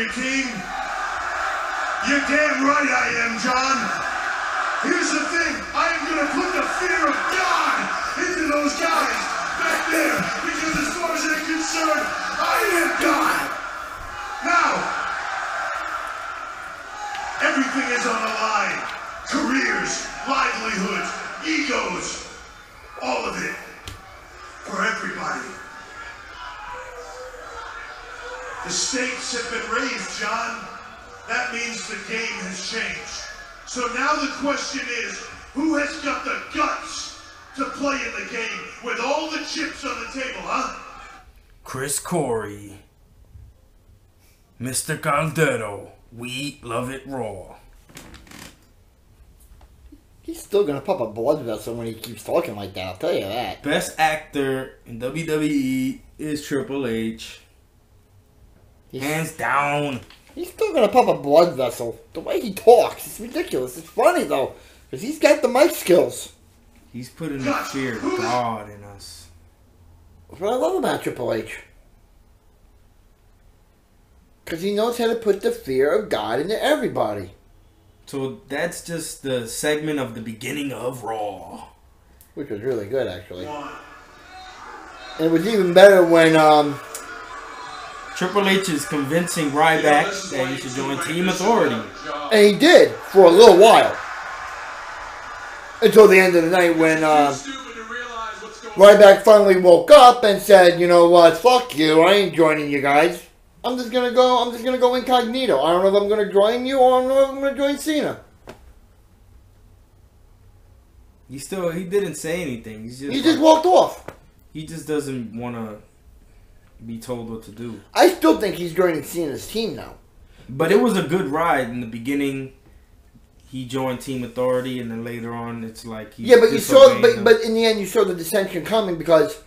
your team? You're damn right I am, John. Here's the thing. I am going to put the fear of God into those guys back there. Because as far as they're concerned, I am God. Now, everything is on the line. Careers, livelihoods, egos, all of it. For everybody. The stakes have been raised, John. That means the game has changed. So now the question is, who has got the guts to play in the game with all the chips on the table, huh? Chris Coury. Mr. Caldero. We love it raw. He's still gonna pop a blood vessel when he keeps talking like that, I'll tell you that. Best actor in WWE is Triple H. Hands down. He's still gonna pop a blood vessel. The way he talks, it's ridiculous. It's funny though, because he's got the mic skills. He's putting the fear of God in us. That's what I love about Triple H. Because he knows how to put the fear of God into everybody. So that's just the segment of the beginning of Raw. Which was really good, actually. And it was even better when, Triple H is convincing Ryback that he should join Team Authority. And he did, for a little while. Until the end of the night when, Ryback finally woke up and said, you know what, fuck you, I ain't joining you guys. I'm just gonna go incognito. I don't know if I'm gonna join you or I don't know if I'm gonna join Cena. He didn't say anything. He just walked off. He just doesn't want to be told what to do. I still think he's joining Cena's team now. But it was a good ride in the beginning. He joined Team Authority, and then later on, it's like he's but you saw, but in the end, you saw the dissension coming because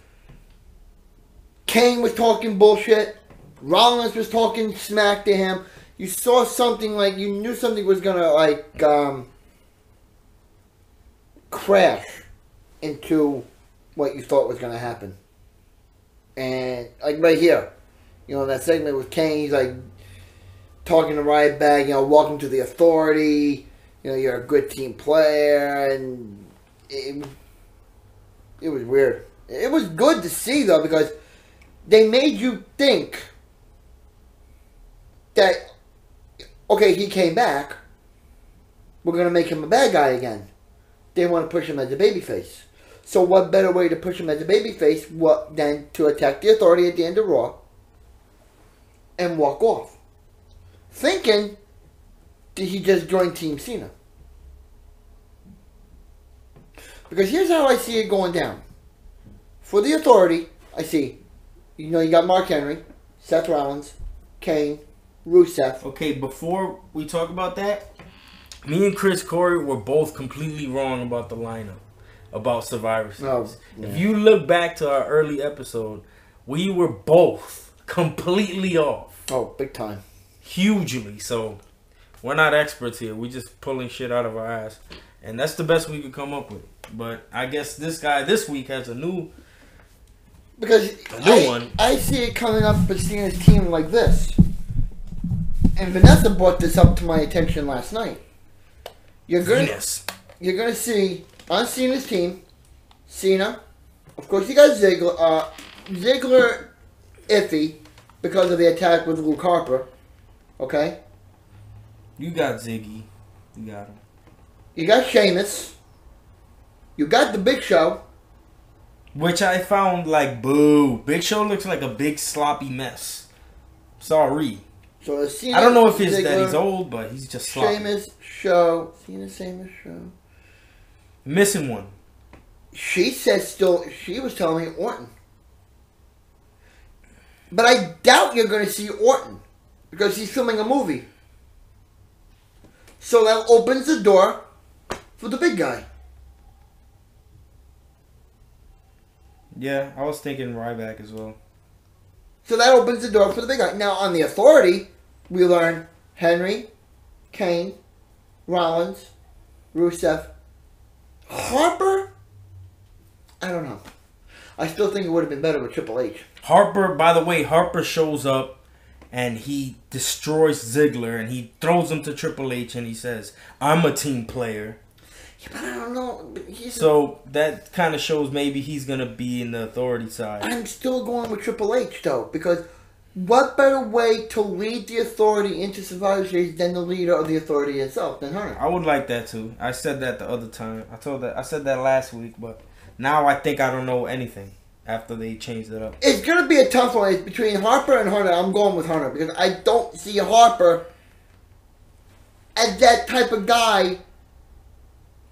Kane was talking bullshit. Rollins was talking smack to him. You saw something like you knew something was gonna crash into what you thought was gonna happen. And like right here, you know, that segment with Kane, he's like talking to Ryback, you know, welcome to the Authority. You know, you're a good team player, and it was weird. It was good to see though because they made you think that, okay, he came back, we're going to make him a bad guy again. They want to push him as a babyface. So what better way to push him as a babyface than to attack the Authority at the end of Raw and walk off? Thinking, did he just join Team Cena? Because here's how I see it going down. For the Authority, I see, you know, you got Mark Henry, Seth Rollins, Kane, Rusev. Okay, before we talk about that, me and Chris Coury were both completely wrong about the lineup, about Survivor Series. Oh, yeah. If you look back to our early episode, we were both completely off. Oh, big time. Hugely. So, we're not experts here. We're just pulling shit out of our ass. And that's the best we could come up with. But I guess this guy this week has a new one. I see it coming up for Cena's team like this. And Vanessa brought this up to my attention last night. You're gonna see on Cena's team, Cena. Of course, you got Ziggler. Ziggler, iffy because of the attack with Luke Harper. Okay. You got Ziggy. You got him. You got Sheamus. You got the Big Show. Which I found like boo. Big Show looks like a big sloppy mess. Sorry. So Cena, I don't know if it's Ziggler, that he's old, but he's just sloppy. Sheamus, Show. Cena, Sheamus, Show. Missing one. She was telling me Orton. But I doubt you're going to see Orton. Because he's filming a movie. So that opens the door for the big guy. Yeah, I was thinking Ryback as well. So that opens the door for the big guy. Now, on the Authority, we learn Henry, Kane, Rollins, Rusev, Harper? I don't know. I still think it would have been better with Triple H. Harper, by the way, Harper shows up and he destroys Ziggler, and he throws him to Triple H, and he says, "I'm a team player." Yeah, but I don't know. So that kind of shows maybe he's gonna be in the authority side. I'm still going with Triple H though, because what better way to lead the authority into Survivor Series than the leader of the authority itself, than Hunter? I would like that too. I said that the other time. I said that last week, but now I think I don't know anything after they changed it up. It's gonna be a tough one. It's between Harper and Hunter. I'm going with Hunter because I don't see Harper as that type of guy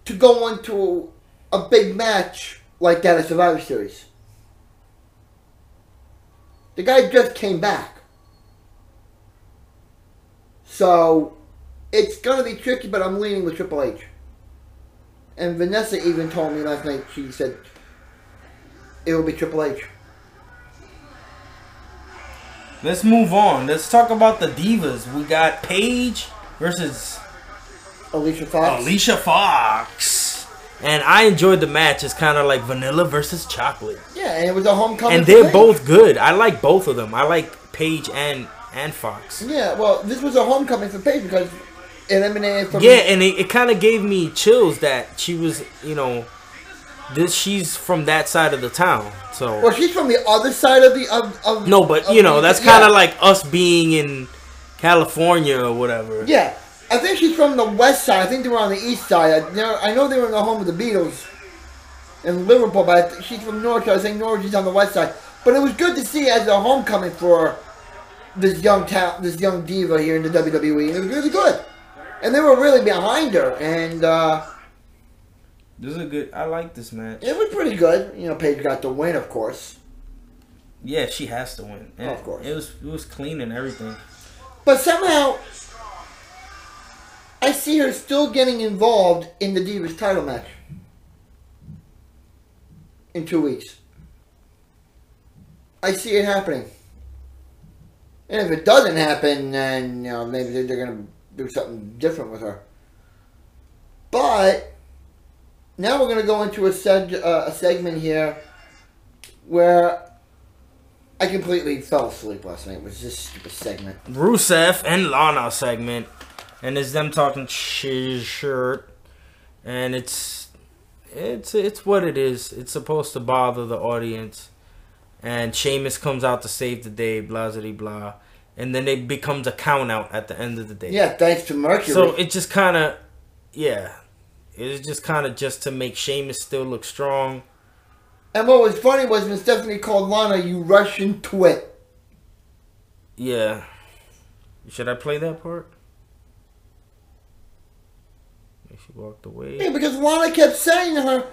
to go into a big match like that at Survivor Series. The guy just came back. So, it's going to be tricky, but I'm leaning with Triple H. And Vanessa even told me last night, she said, it will be Triple H. Let's move on. Let's talk about the Divas. We got Paige versus Alicia Fox. Alicia Fox. And I enjoyed the match. It's kind of like vanilla versus chocolate. Yeah, and it was a homecoming. And they're both good. I like both of them. I like Paige and Fox. Yeah, well, this was a homecoming for Paige because it eliminated from... Yeah, and it kind of gave me chills that she was, she's from that side of the town. So. Well, she's from the other side of the... No, but, that's kind of like us being in California or whatever. Yeah. I think she's from the west side. I think they were on the east side. I know they were in the home of the Beatles in Liverpool, but she's from Norwich. I think Norwich is on the west side. But it was good to see as a homecoming for this young diva here in the WWE. And it was really good. And they were really behind her. And this is a good... I like this match. It was pretty good. Paige got the win, of course. Yeah, she has to win. And of course. It was clean and everything. But somehow... I see her still getting involved in the Divas title match in 2 weeks. I see it happening. And if it doesn't happen, then maybe they're going to do something different with her. But now we're going to go into a segment here where I completely fell asleep last night. It was just a stupid segment. Rusev and Lana segment. And it's them talking shirt, and it's what it is. It's supposed to bother the audience, and Sheamus comes out to save the day, blah blah blah, and then it becomes a count out at the end of the day. Yeah, thanks to Mercury. So it just kind of, it's just kind of just to make Sheamus still look strong. And what was funny was when Stephanie called Lana, "You Russian twit." Yeah, should I play that part? She walked away. Yeah, because Lana kept saying to her,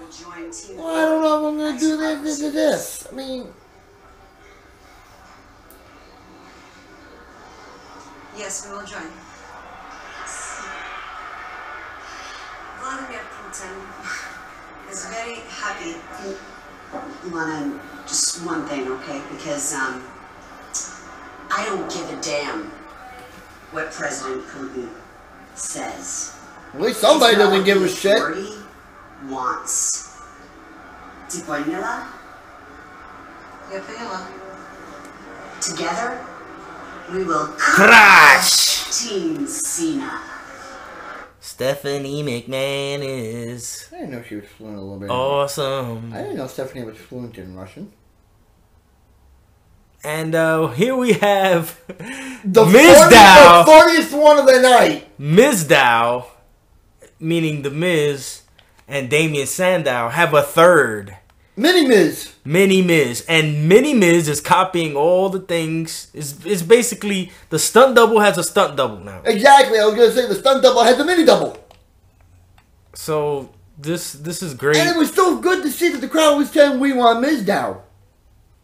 well, I don't know if I'm going to do this. I mean... Yes, we will join. Vladimir Putin is very happy. Lana, just one thing, okay? Because, I don't give a damn what President Putin says. At least somebody doesn't give a shit. Wants. Ты поняла? Я поняла. Together, we will crush Team Cena. Stephanie McMahon is... I didn't know she was fluent a little bit. Awesome. I didn't know Stephanie was fluent in Russian. And here we have the Mizdow. The 40th one of the night. Mizdow, meaning The Miz, and Damian Sandow have a third. Mini-Miz. Mini-Miz. And Mini-Miz is copying all the things. It's basically the stunt double has a stunt double now. Exactly. I was going to say the stunt double has a mini-double. So this is great. And it was so good to see that the crowd was saying we want Mizdow.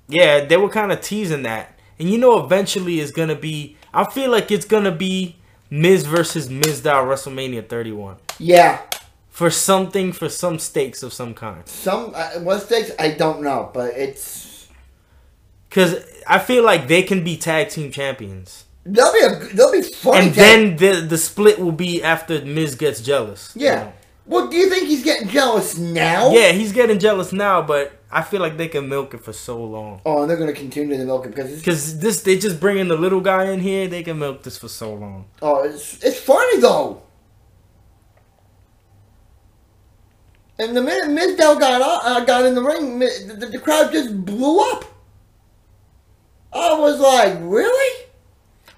Yeah, they were kind of teasing that. And eventually it's going to be... I feel like it's going to be Miz versus Mizdow WrestleMania 31. Yeah. For some stakes of some kind. What stakes? I don't know, but it's... Because I feel like they can be tag team champions. They'll be fun. And then the split will be after Miz gets jealous. Yeah. Well, do you think he's getting jealous now? Yeah, he's getting jealous now, but I feel like they can milk it for so long. Oh, and they're gonna continue to milk it Because they just bring in the little guy in here. They can milk this for so long. Oh, it's funny though. And the minute Mizdow got in the ring, the crowd just blew up. I was like, really?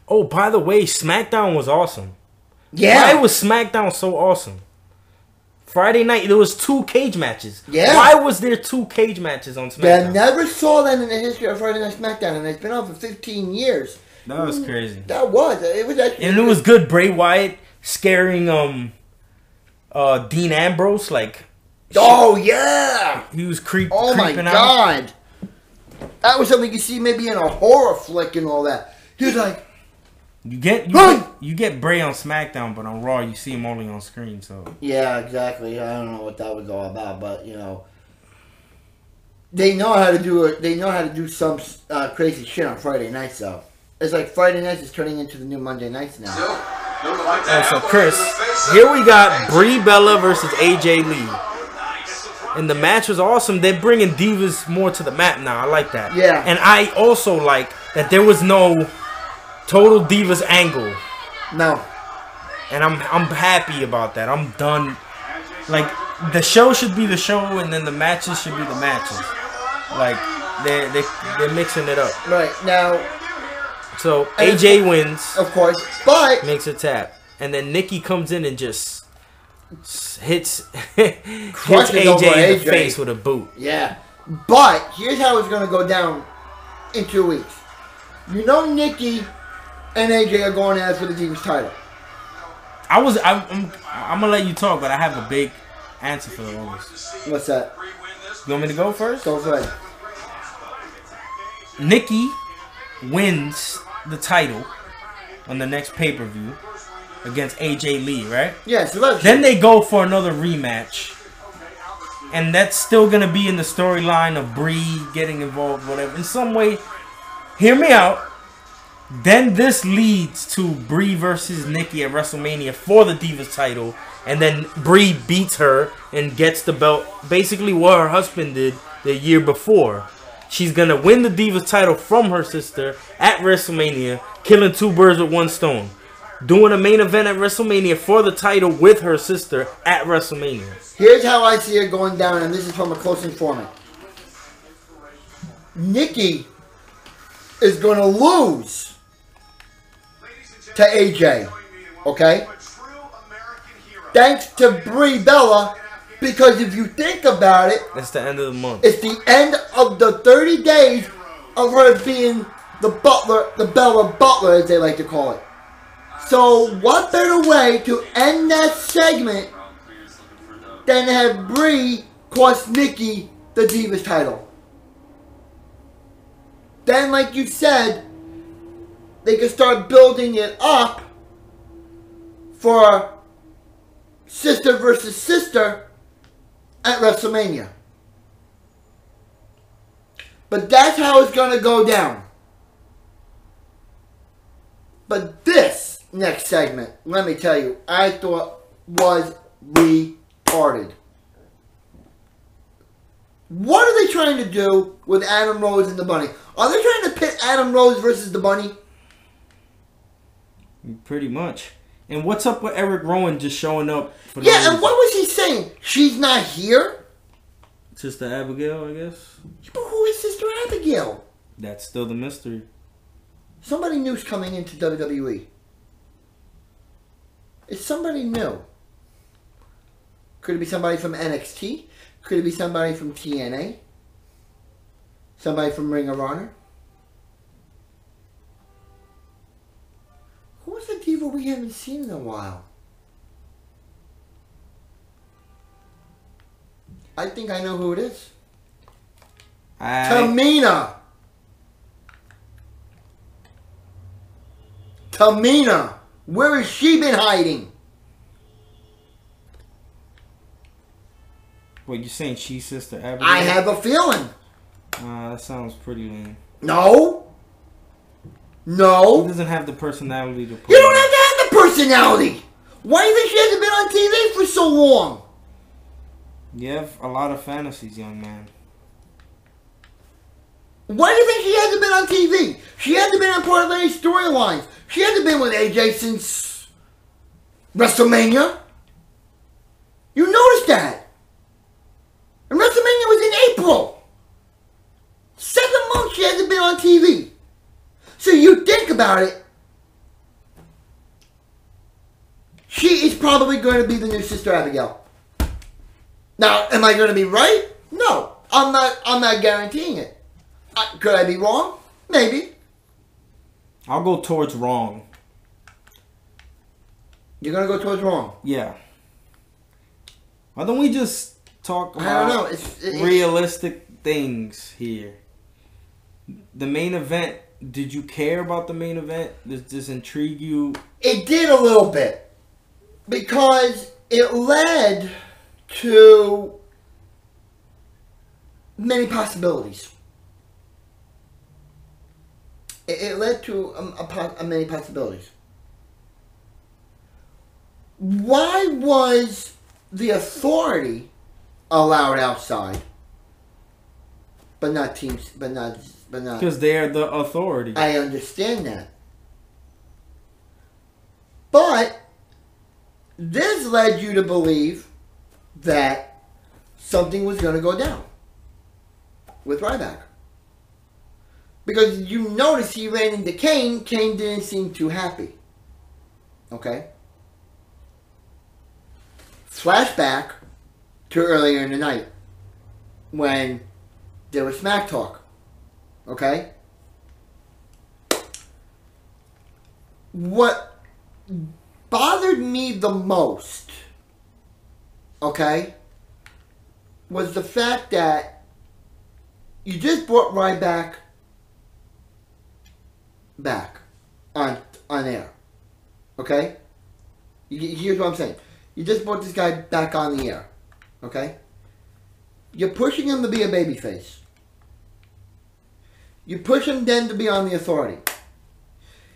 Oh, by the way, SmackDown was awesome. Yeah. Why was SmackDown so awesome? Friday night, there was 2 cage matches. Yeah. Why was there 2 cage matches on SmackDown? I never saw that in the history of Friday Night SmackDown, and it's been on for 15 years. That was crazy. It was actually... And it was good. Bray Wyatt scaring Dean Ambrose, like... Oh, yeah! He was creeping Oh, my creeping out. God. That was something you see maybe in a horror flick and all that. He was like... You get Bray on SmackDown, but on Raw, you see him only on screen, so... Yeah, exactly. I don't know what that was all about, but, you know... They know how to do it. They know how to do some crazy shit on Friday nights, though. It's like Friday nights is turning into the new Monday nights now. So Chris, here we got Brie Bella versus AJ Lee. And the match was awesome. They're bringing divas more to the map now. I like that. Yeah. And I also like that there was no total divas angle. No. And I'm happy about that. I'm done. Like, the show should be the show, and then the matches should be the matches. Like, they're mixing it up. Right, now... So, AJ wins. Of course, but... Makes a tap. And then Nikki comes in and just hits AJ in the face with a boot. Yeah. But, here's how it's going to go down in 2 weeks. You know Nikki and AJ are going after the Divas title. I'm gonna let you talk, but I have a big answer for all this. What's that? You want me to go first? Go ahead. Nikki wins the title on the next pay-per-view against AJ Lee, right? Yes. Then they go for another rematch. And that's still going to be in the storyline of Brie getting involved, whatever. In some way, hear me out. Then this leads to Brie versus Nikki at WrestleMania for the Divas title. And then Brie beats her and gets the belt. Basically what her husband did the year before. She's going to win the Divas title from her sister at WrestleMania, killing 2 birds with 1 stone. Doing a main event at WrestleMania for the title with her sister at WrestleMania. Here's how I see it going down, and this is from a close informant. Nikki is going to lose to AJ, okay? Thanks to Brie Bella, because if you think about it, it's the end of the month. It's the end of the 30 days of her being the butler, the Bella Butler, as they like to call it. So, what better way to end that segment than have Brie cost Nikki the Divas title? Then, like you said, they can start building it up for sister versus sister at WrestleMania. But that's how it's going to go down. But this next segment, let me tell you, I thought was retarded. What are they trying to do with Adam Rose and the Bunny? Are they trying to pit Adam Rose versus the Bunny? Pretty much. And what's up with Eric Rowan just showing up? For Yeah, and what was he saying? She's not here? Sister Abigail, I guess. But who is Sister Abigail? That's still the mystery. Somebody new's coming into WWE. It's somebody new. Could it be somebody from NXT? Could it be somebody from TNA? Somebody from Ring of Honor? Who's the diva we haven't seen in a while? I think I know who it is. Tamina! Tamina! Where has she been hiding? Wait, you saying she's Sister Abigail? I have a feeling. That sounds pretty lame. No. She No. doesn't have the personality to play. You don't have to have the personality. Why do you think she hasn't been on TV for so long? You have a lot of fantasies, young man. Why do you think she hasn't been on TV? She hasn't been on part of any storylines. She hasn't been with AJ since WrestleMania. You noticed that. And WrestleMania was in April. 7 months she hasn't been on TV. So you think about it. She is probably going to be the new Sister Abigail. Now, am I going to be right? No. I'm not guaranteeing it. Could I be wrong? Maybe. I'll go towards wrong. You're going to go towards wrong? Yeah. Why don't we just talk about I don't know. It's realistic things here? The main event, did you care about the main event? Does this intrigue you? It did a little bit. Because it led to many possibilities. It led to many possibilities. Why was the Authority allowed outside, but not teams? But not. Because they're the Authority. I understand that, but this led you to believe that something was going to go down with Ryback. Because you notice he ran into Kane. Kane didn't seem too happy. Okay? Flashback to earlier in the night when there was smack talk. Okay? What bothered me the most, okay, was the fact that you just brought Ryback back on air, okay? Here's what I'm saying. You just brought this guy back on the air, okay? You're pushing him to be a babyface. You push him then to be on the Authority.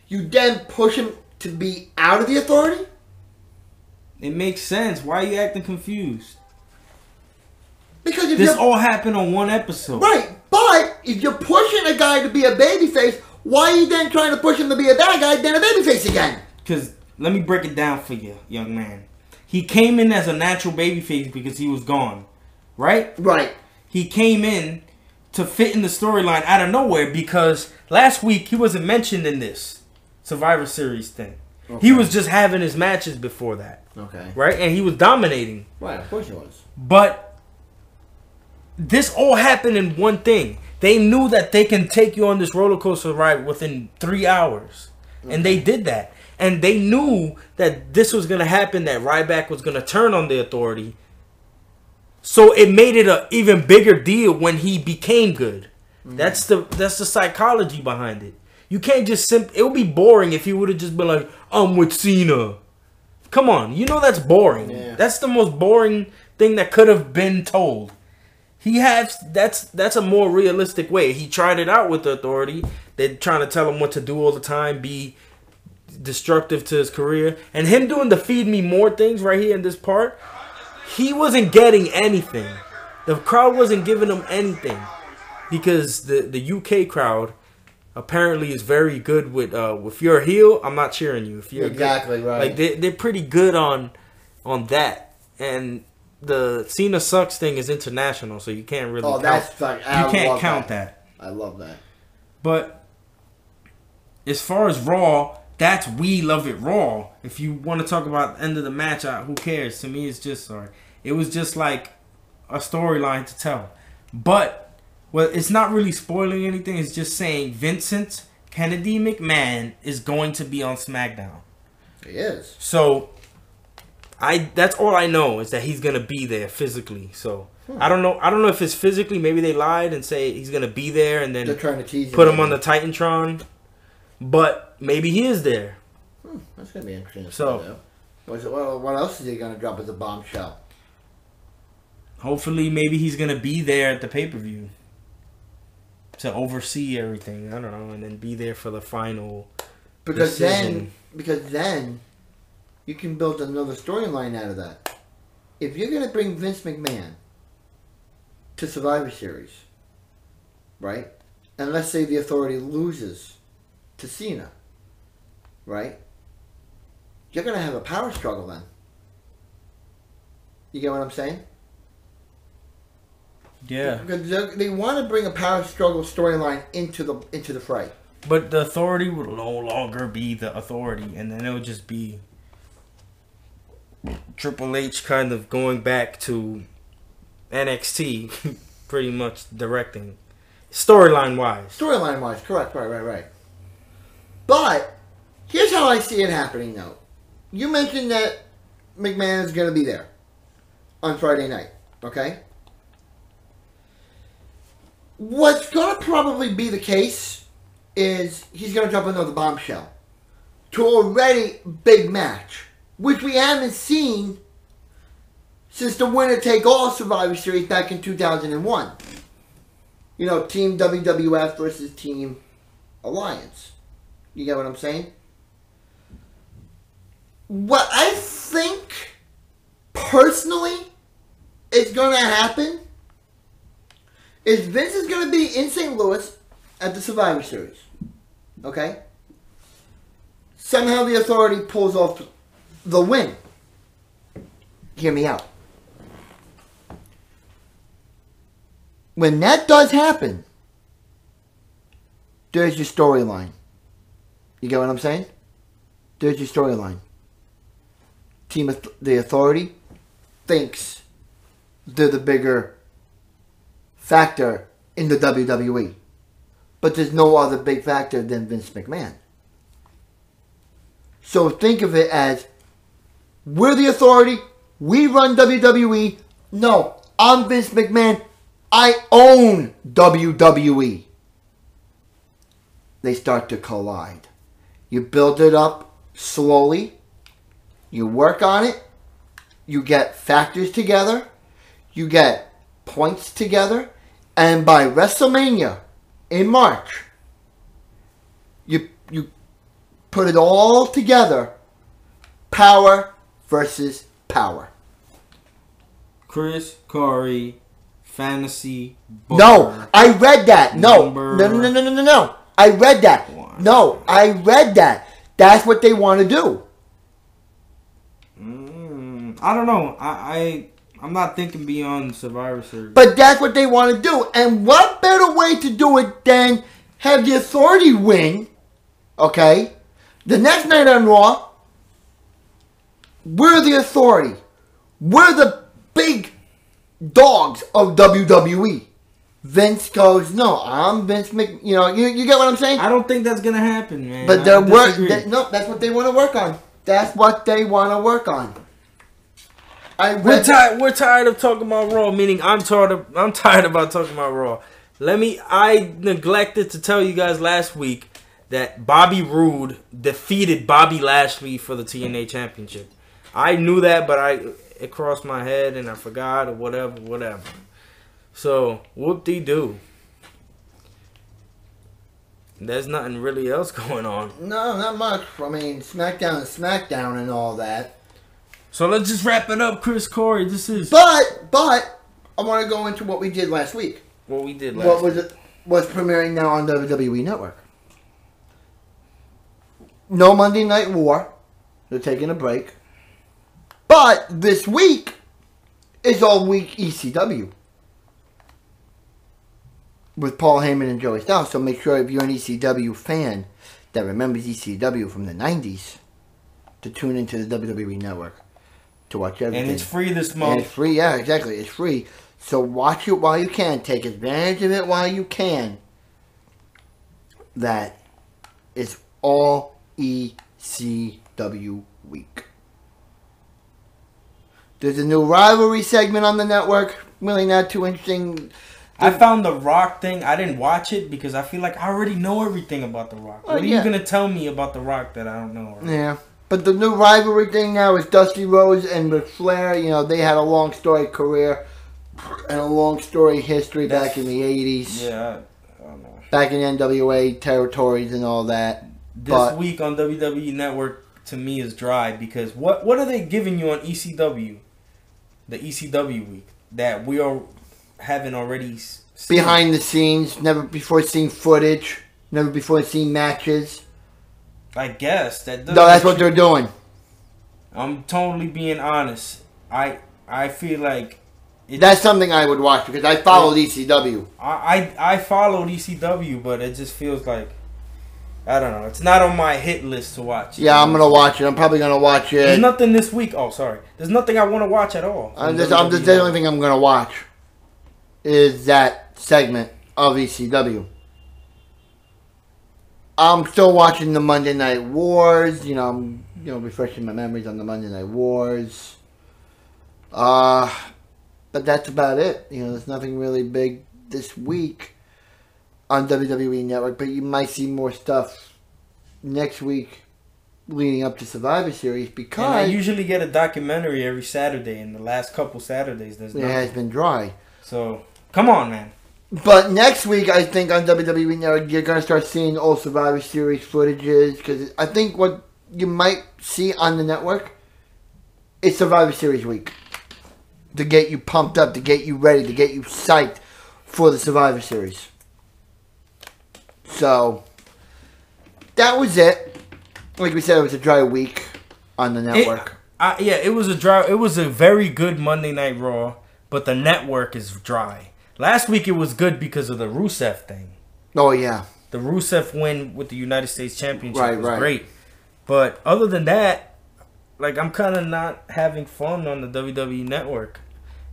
You then push him to be out of the Authority? It makes sense. Why are you acting confused? Because if this all happened on one episode. Right, but if you're pushing a guy to be a babyface, why are you then trying to push him to be a bad guy, then a babyface again? Because, let me break it down for you, young man. He came in as a natural babyface because he was gone. Right? Right. He came in to fit in the storyline out of nowhere because last week he wasn't mentioned in this Survivor Series thing. Okay. He was just having his matches before that. Okay. Right? And he was dominating. Right, of course he was. But this all happened in one thing. They knew that they can take you on this roller coaster ride within 3 hours. Okay. And they did that. And they knew that this was going to happen, that Ryback was going to turn on the Authority. So it made it an even bigger deal when he became good. Mm. That's the psychology behind it. You can't just it would be boring if he would have just been like, I'm with Cena. Come on, you know that's boring. Yeah. That's the most boring thing that could have been told. That's a more realistic way. He tried it out with the Authority. They're trying to tell him what to do all the time, be destructive to his career. And him doing the feed me more things right here in this part, he wasn't getting anything. The crowd wasn't giving him anything. Because the UK crowd apparently is very good with if you're a heel, I'm not cheering you. If you're exactly good, right. Like they're pretty good on that. And the Cena sucks thing is international, so you can't really count that. I love that. But as far as Raw, that's We Love It Raw. If you want to talk about the end of the match, who cares? To me, it's just it was just like a storyline to tell. But it's not really spoiling anything. It's just saying Vincent Kennedy McMahon is going to be on SmackDown. He is. So that's all I know is that he's gonna be there physically. So I don't know if it's physically. Maybe they lied and say he's gonna be there and then they're trying to tease put him on the Titantron. But maybe he is there. That's gonna be interesting. So, what else is he gonna drop as a bombshell? Hopefully, maybe he's gonna be there at the pay-per-view to oversee everything. I don't know, and then be there for the final. Because decision. then you can build another storyline out of that. If you're gonna bring Vince McMahon to Survivor Series, right? and let's say the Authority loses to Cena, right? You're going to have a power struggle then. You get what I'm saying? Yeah. Because they want to bring a power struggle storyline into the fray. But the Authority will no longer be the Authority, and then it would just be Triple H kind of going back to NXT, pretty much directing. Storyline wise. Correct. Right. But here's how I see it happening though. You mentioned that McMahon is going to be there on Friday night, okay? What's going to probably be the case is he's going to drop another bombshell to a already big match, which we haven't seen since the winner-take-all Survivor Series back in 2001. You know, Team WWF versus Team Alliance. You get what I'm saying? What I think, personally, is going to happen is Vince is going to be in St. Louis at the Survivor Series. Okay? Somehow the Authority pulls off the win. Hear me out. When that does happen, there's your storyline. You get what I'm saying? There's your storyline. The Authority thinks they're the bigger factor in the WWE. But there's no other big factor than Vince McMahon. So think of it as, we're the Authority, we run WWE. No, I'm Vince McMahon, I own WWE. They start to collide. You build it up slowly. You work on it. You get factors together. You get points together. And by WrestleMania in March, you put it all together. Power versus power. Chris Coury, fantasy booker. No, I read that. No. I read that. No, I read that. That's what they want to do. I don't know. I'm not thinking beyond Survivor Series. But that's what they want to do. And what better way to do it than have the Authority win, okay? The next night on Raw, we're the Authority. We're the big dogs of WWE. Vince goes, no, I'm Vince Mc... You know, you get what I'm saying? I don't think that's going to happen, man. But no, that's what they want to work on. That's what they want to work on. We're tired of talking about Raw, meaning I'm tired about talking about Raw. I neglected to tell you guys last week that Bobby Roode defeated Bobby Lashley for the TNA Championship. I knew that, but it crossed my head and I forgot or whatever. So, whoop-de-doo. There's nothing really else going on. No, not much. I mean, SmackDown is SmackDown and all that. So let's just wrap it up, Chris Coury. This is... But, I want to go into what we did last week. What we did last week. What's premiering now on WWE Network. No Monday Night War. They're taking a break. But this week is all week ECW. With Paul Heyman and Joey Styles. So make sure if you're an ECW fan that remembers ECW from the 90s to tune into the WWE Network to watch everything. And it's free this month. And it's free, yeah, exactly. It's free. So watch it while you can. Take advantage of it while you can. That is all ECW week. There's a new rivalry segment on the network. Really not too interesting. I found the Rock thing. I didn't watch it because I feel like I already know everything about the Rock. What are you going to tell me about the Rock that I don't know already? Yeah. But the new rivalry thing now is Dusty Rhodes and Ric Flair. You know, they had a long story career and a long story history back in the 80s. Yeah, I don't know. Back in NWA territories and all that. This week on WWE Network, to me, is dry because what are they giving you on ECW? The ECW week. That we are haven't already seen. Behind the scenes, never before seen footage, never before seen matches. I guess that. No, that's what they're doing. I'm totally being honest. I feel like that's something I would watch because I followed ECW. I followed ECW, but it just feels like I don't know. It's not on my hit list to watch. Yeah, I'm gonna watch it. I'm probably gonna watch it. There's nothing this week. Oh, sorry. There's nothing I want to watch at all. The only thing I'm gonna watch is that segment of ECW. I'm still watching the Monday Night Wars. I'm refreshing my memories on the Monday Night Wars. But that's about it. There's nothing really big this week on WWE Network. But you might see more stuff next week leading up to Survivor Series because I usually get a documentary every Saturday. And the last couple Saturdays, there's nothing. It has been dry. So come on, man. But next week, I think on WWE Network, you're going to start seeing all Survivor Series footages. Because I think what you might see on the network is Survivor Series week. To get you pumped up, to get you ready, to get you psyched for the Survivor Series. So, that was it. Like we said, it was a dry week on the network. It was a dry. It was a very good Monday Night Raw, but the network is dry. Last week it was good because of the Rusev thing. Oh, yeah. The Rusev win with the United States Championship was right. great. But other than that, I'm kind of not having fun on the WWE Network.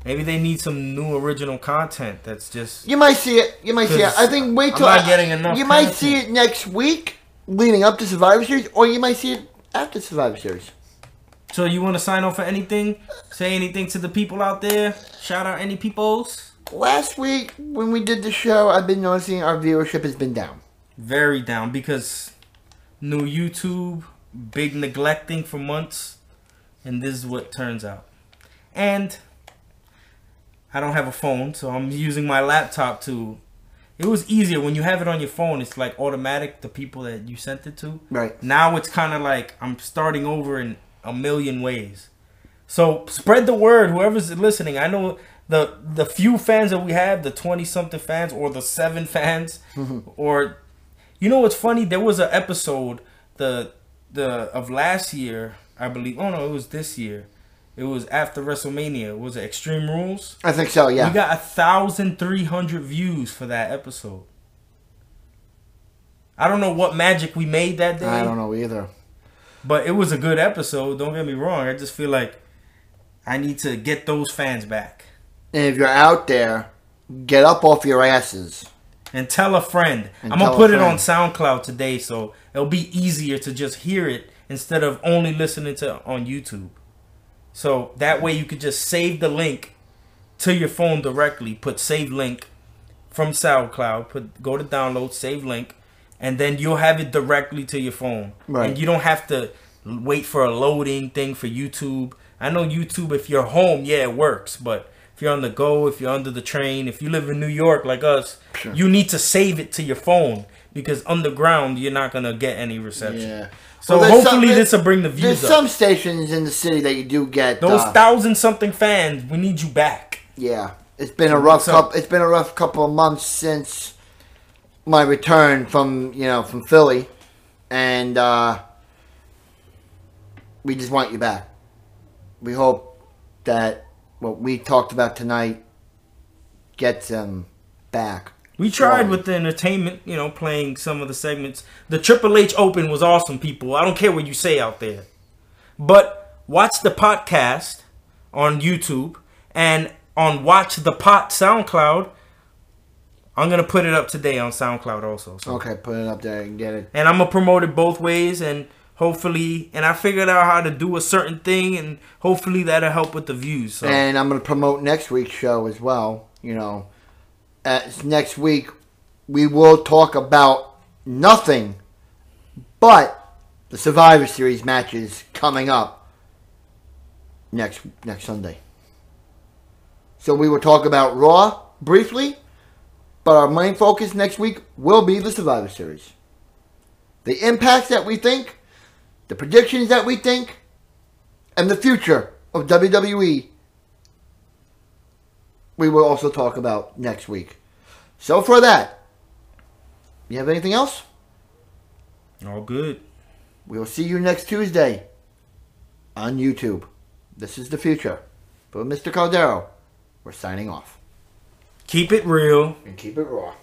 Maybe they need some new original content that's just... You might see it. I think wait till... I'm not getting enough You might see it next week leading up to Survivor Series, or you might see it after Survivor Series. So you want to sign off for anything? Say anything to the people out there? Shout out any peoples? Last week, when we did the show, I've been noticing our viewership has been down. Very down, because new YouTube, big neglecting for months, and this is what turns out. And I don't have a phone, so I'm using my laptop to... It was easier when you have it on your phone. It's like automatic, the people that you sent it to. Right. Now it's kind of like I'm starting over in a million ways. So spread the word, whoever's listening. I know... The few fans that we have, the 20-something fans, or the 7 fans, or... You know what's funny? There was an episode of last year, I believe. Oh, no, it was this year. It was after WrestleMania. Was it Extreme Rules? I think so, yeah. We got 1,300 views for that episode. I don't know what magic we made that day. I don't know either. But it was a good episode. Don't get me wrong. I just feel like I need to get those fans back. And if you're out there, get up off your asses. And tell a friend. I'm going to put it on SoundCloud today, so it'll be easier to just hear it instead of only listening to on YouTube. So that way you could just save the link to your phone directly. Put save link from SoundCloud. Go to download, save link, and then you'll have it directly to your phone. Right. And you don't have to wait for a loading thing for YouTube. I know YouTube, if you're home, yeah, it works, but... If you're on the go, if you're under the train, if you live in New York like us, sure. You need to save it to your phone because underground you're not gonna get any reception. Yeah. So hopefully this will bring the views up. There's some stations in the city that you do get those 1,000-something fans. We need you back. Yeah, it's been a rough couple of months since my return from Philly, and we just want you back. We hope that what we talked about tonight gets them back. We tried with the entertainment, playing some of the segments. The Triple H Open was awesome, people. I don't care what you say out there. But watch the podcast on YouTube and on Watch the Pot SoundCloud. I'm going to put it up today on SoundCloud also. So. Okay, put it up there and get it. And I'm going to promote it both ways and hopefully, and I figured out how to do a certain thing, and hopefully that'll help with the views. So. And I'm going to promote next week's show as well. Next week, we will talk about nothing but the Survivor Series matches coming up next Sunday. So we will talk about Raw briefly, but our main focus next week will be the Survivor Series. The impacts that we think, the predictions that we think, and the future of WWE we will also talk about next week. So for that, you have anything else? All good. We will see you next Tuesday on YouTube. This is the future. For Mr. Caldero, we're signing off. Keep it real. And keep it raw.